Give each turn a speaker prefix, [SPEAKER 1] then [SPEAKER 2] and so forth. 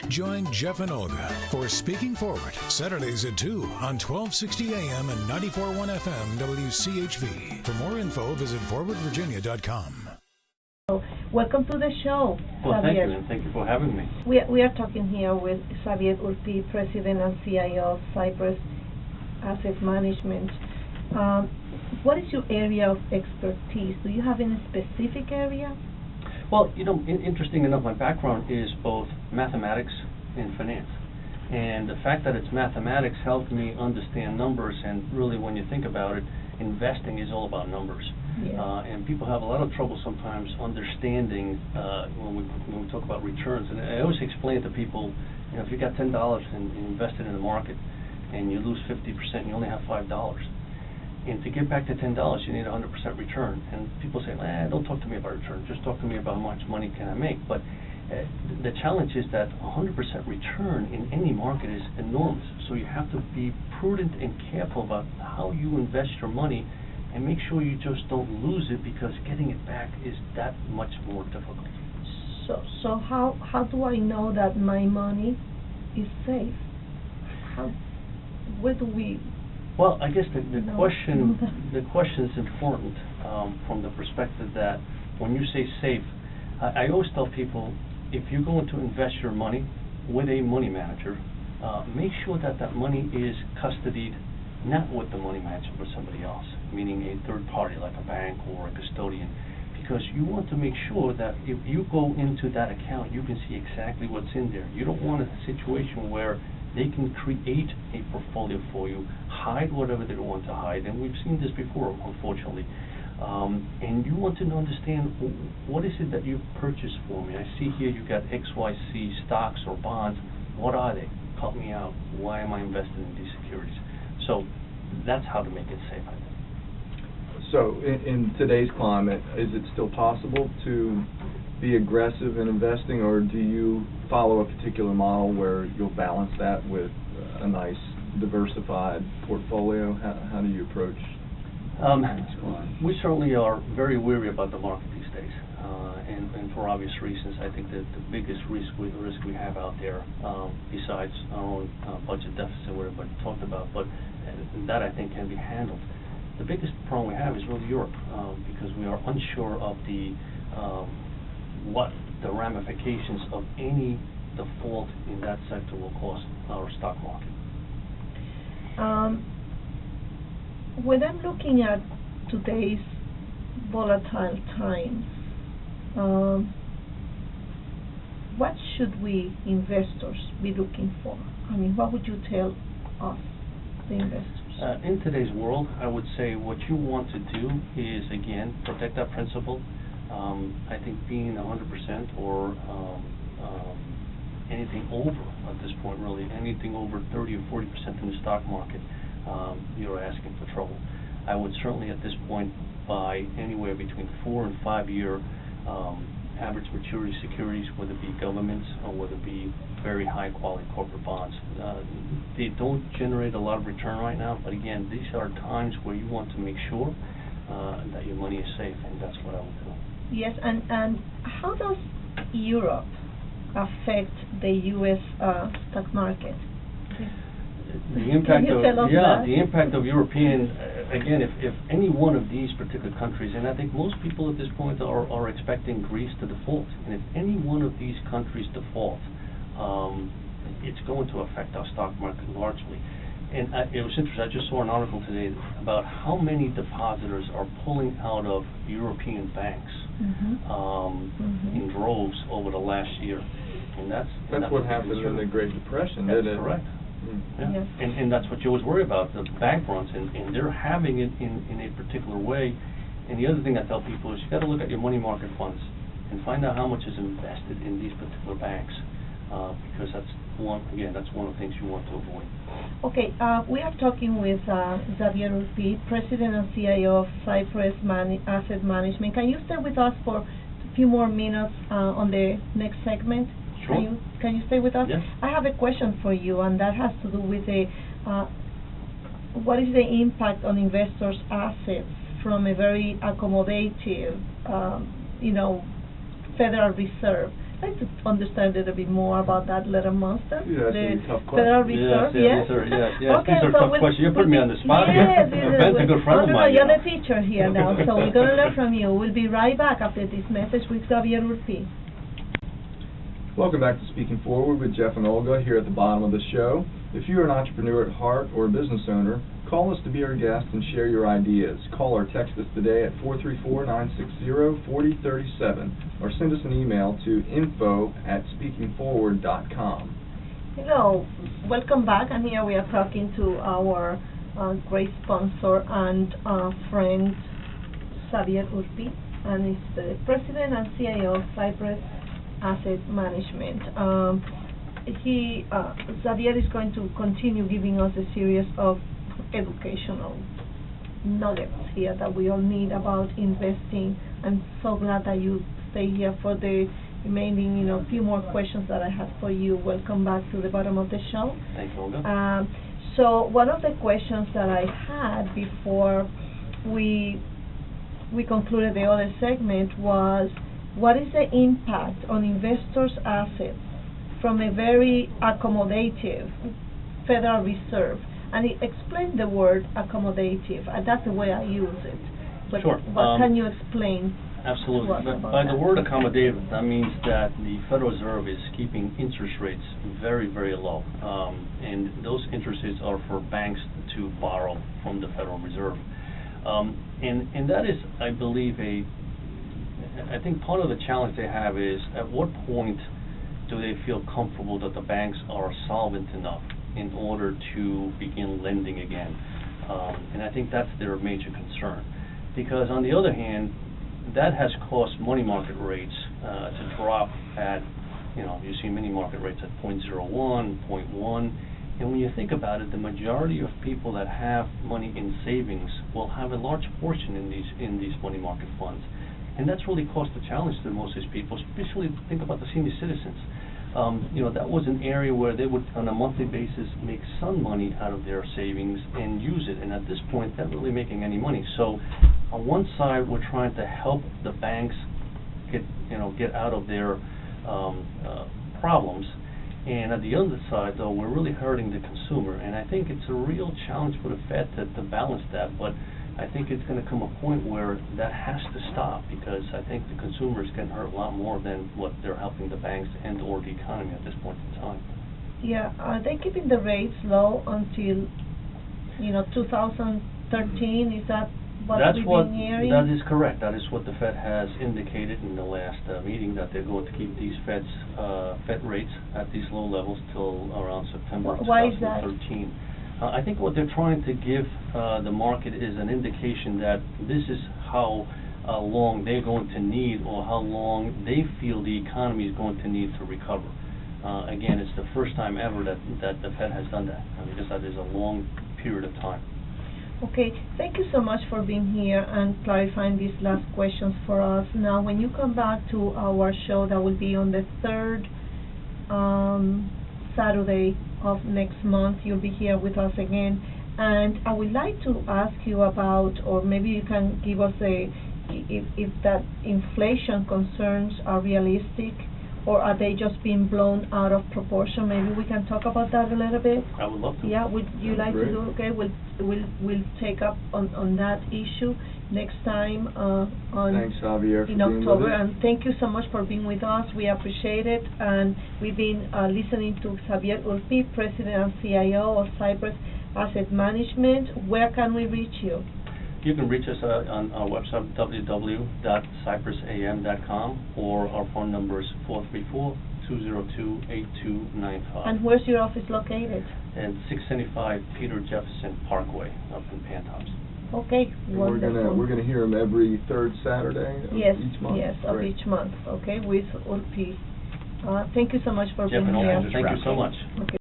[SPEAKER 1] Join Jeff and Olga for Speaking Forward, Saturdays at 2 on 1260 AM and 94.1 FM WCHV. For more info, visit forwardvirginia.com.
[SPEAKER 2] Welcome to the show,
[SPEAKER 3] Well,
[SPEAKER 2] Xavier.
[SPEAKER 3] thank you, and thank you for having me.
[SPEAKER 2] We are talking here with Xavier Urpi, President and CIO of Cypress Asset Management. What is your area of expertise? Do you have any specific area?
[SPEAKER 3] Well, interesting enough, my background is both mathematics and finance. And the fact that it's mathematics helped me understand numbers, and really when you think about it, investing is all about numbers.
[SPEAKER 2] Yeah.
[SPEAKER 3] And people have a lot of trouble sometimes understanding when we talk about returns. And I always explain to people, if you got $10 and you invest it in the market and you lose 50%, you only have $5. And to get back to $10, you need 100% return. And people say, don't talk to me about return. Just talk to me about how much money can I make. But the challenge is that 100% return in any market is enormous. So you have to be prudent and careful about how you invest your money and make sure you just don't lose it, because getting it back is that much more difficult.
[SPEAKER 2] So how do I know that my money is safe? Where do we?
[SPEAKER 3] Well, I guess the question is important from the perspective that when you say safe, I always tell people, if you're going to invest your money with a money manager, make sure that that money is custodied not with the money manager but somebody else, meaning a third party like a bank or a custodian, because you want to make sure that if you go into that account, you can see exactly what's in there. You don't want a situation where they can create a portfolio for you, hide whatever they want to hide, and we've seen this before, unfortunately. And you want to understand, what is it that you've purchased for me? I see here you've got XYZ stocks or bonds. What are they? Help me out. Why am I invested in these securities? So that's how to make it safe, I think.
[SPEAKER 4] So in today's climate, is it still possible to be aggressive in investing, or do you follow a particular model where you'll balance that with a nice diversified portfolio? How do you approach this climate?
[SPEAKER 3] We certainly are very wary about the market these days, and for obvious reasons. I think that the biggest risk we have out there, besides our own budget deficit, what everybody talked about, but that I think can be handled. The biggest problem we have is really Europe, because we are unsure of what the ramifications of any default in that sector will cost our stock market.
[SPEAKER 2] When I'm looking at today's volatile times, what should we investors be looking for? I mean, what would you tell us, the investors?
[SPEAKER 3] In today's world, I would say what you want to do is, again, protect that principal. I think being 100% or anything over at this point, really, anything over 30 or 40% in the stock market, you're asking for trouble. I would certainly at this point buy anywhere between 4 and 5 year average maturity securities, whether it be governments or whether it be very high quality corporate bonds. They don't generate a lot of return right now, but again, these are times where you want to make sure that your money is safe, and that's what I would do.
[SPEAKER 2] Yes, and how does Europe affect the U.S. stock market?
[SPEAKER 3] The impact
[SPEAKER 2] Can you tell us that?
[SPEAKER 3] The impact of European, again, if any one of these particular countries, and I think most people at this point are expecting Greece to default, and if any one of these countries default, it's going to affect our stock market largely. And it was interesting, I just saw an article today about how many depositors are pulling out of European banks in droves over the last year. And that's
[SPEAKER 4] what happened in the Great Depression,
[SPEAKER 3] that's
[SPEAKER 4] didn't it?
[SPEAKER 3] Correct. Yeah.
[SPEAKER 2] Yes.
[SPEAKER 3] And that's what you always worry about, the bank runs, and they're having it in a particular way. And the other thing I tell people is you got to look at your money market funds and find out how much is invested in these particular banks, because that's one of the things you want to avoid.
[SPEAKER 2] Okay, we are talking with Xavier Urpi, President and CIO of Cypress Asset Management. Can you stay with us for a few more minutes on the next segment?
[SPEAKER 3] Sure.
[SPEAKER 2] Can you stay with us?
[SPEAKER 3] Yes.
[SPEAKER 2] I have a question for you, and that has to do with what is the impact on investors' assets from a very accommodative, Federal Reserve? I'd like to understand a little bit more about that little monster,
[SPEAKER 4] Yeah, that's
[SPEAKER 2] the
[SPEAKER 4] a tough question.
[SPEAKER 2] Federal Reserve.
[SPEAKER 3] Yes, these are
[SPEAKER 2] so
[SPEAKER 3] tough questions. You're putting me on the spot here.
[SPEAKER 2] Yes,
[SPEAKER 3] Ben's a good friend of mine.
[SPEAKER 2] You're the teacher here now, so we're going to learn from you. We'll be right back after this message with Xavier Urpi.
[SPEAKER 4] Welcome back to Speaking Forward with Jeff and Olga here at the bottom of the show. If you're an entrepreneur at heart or a business owner, call us to be our guest and share your ideas. Call or text us today at 434-960-4037 or send us an email to info@speakingforward.com.
[SPEAKER 2] Hello, welcome back, and here we are talking to our great sponsor and friend Xavier Urpi, and he's the President and CIO of Cypress Asset Management. Xavier is going to continue giving us a series of educational nuggets here that we all need about investing. I'm so glad that you stay here for the remaining, few more questions that I have for you. Welcome back to the bottom of the show.
[SPEAKER 3] Thank you, Olga.
[SPEAKER 2] So one of the questions that I had before we concluded the other segment was, what is the impact on investors' assets from a very accommodative Federal Reserve? And he explained the word accommodative, and that's the way I use it. But
[SPEAKER 3] Sure.
[SPEAKER 2] What can you explain?
[SPEAKER 3] Absolutely. But
[SPEAKER 2] about
[SPEAKER 3] by
[SPEAKER 2] that?
[SPEAKER 3] the word accommodative, that means that the Federal Reserve is keeping interest rates very, very low. And those interest rates are for banks to borrow from the Federal Reserve. And that is, I believe, I think part of the challenge they have is, at what point do they feel comfortable that the banks are solvent enough in order to begin lending again? And I think that's their major concern. Because on the other hand, that has caused money market rates to drop at, you see many market rates at 0.01, 0.1. And when you think about it, the majority of people that have money in savings will have a large portion in these money market funds. And that's really caused a challenge to most of these people, especially think about the senior citizens. That was an area where they would, on a monthly basis, make some money out of their savings and use it. And at this point, they're not really making any money. So, on one side, we're trying to help the banks get out of their problems. And at the other side, though, we're really hurting the consumer. And I think it's a real challenge for the Fed to balance that. But I think it's going to come a point where that has to stop, because I think the consumers can hurt a lot more than what they're helping the banks and or the economy at this point in time.
[SPEAKER 2] Yeah, are they keeping the rates low until 2013? Is that what we've been hearing?
[SPEAKER 3] That is correct. That is what the Fed has indicated in the last meeting, that they're going to keep these Fed rates at these low levels till around September 2013.
[SPEAKER 2] Why is that?
[SPEAKER 3] I think what they're trying to give the market is an indication that this is how long they're going to need, or how long they feel the economy is going to need to recover. Again, it's the first time ever that the Fed has done that, because that is a long period of time.
[SPEAKER 2] Okay, thank you so much for being here and clarifying these last questions for us. Now, when you come back to our show, that will be on the third Saturday of next month, you'll be here with us again, and I would like to ask you about, or maybe you can give us if that inflation concerns are realistic, or are they just being blown out of proportion? Maybe we can talk about that a little bit.
[SPEAKER 3] I would love to.
[SPEAKER 2] Yeah, would you like
[SPEAKER 4] Great.
[SPEAKER 2] to do? Okay, we'll take up on that issue next time
[SPEAKER 4] Thanks, Xavier, for
[SPEAKER 2] in
[SPEAKER 4] being
[SPEAKER 2] October.
[SPEAKER 4] with us.
[SPEAKER 2] And thank you so much for being with us. We appreciate it. And we've been listening to Xavier Urpi, President and CIO of Cypress Asset Management. Where can we reach you?
[SPEAKER 3] You can reach us on our website, www.cypressam.com, or our phone number is 434-202-8295.
[SPEAKER 2] And where's your office located?
[SPEAKER 3] And 675 Peter Jefferson Parkway up in Pantops.
[SPEAKER 2] Okay,
[SPEAKER 4] And
[SPEAKER 2] wonderful.
[SPEAKER 4] we're gonna hear him every third Saturday of each month.
[SPEAKER 2] Yes, of
[SPEAKER 4] Great.
[SPEAKER 2] each month. Okay, with Urpi. Thank you so much for
[SPEAKER 3] Jeff
[SPEAKER 2] being
[SPEAKER 3] and
[SPEAKER 2] here.
[SPEAKER 3] Olga, thank you so much.
[SPEAKER 2] Okay.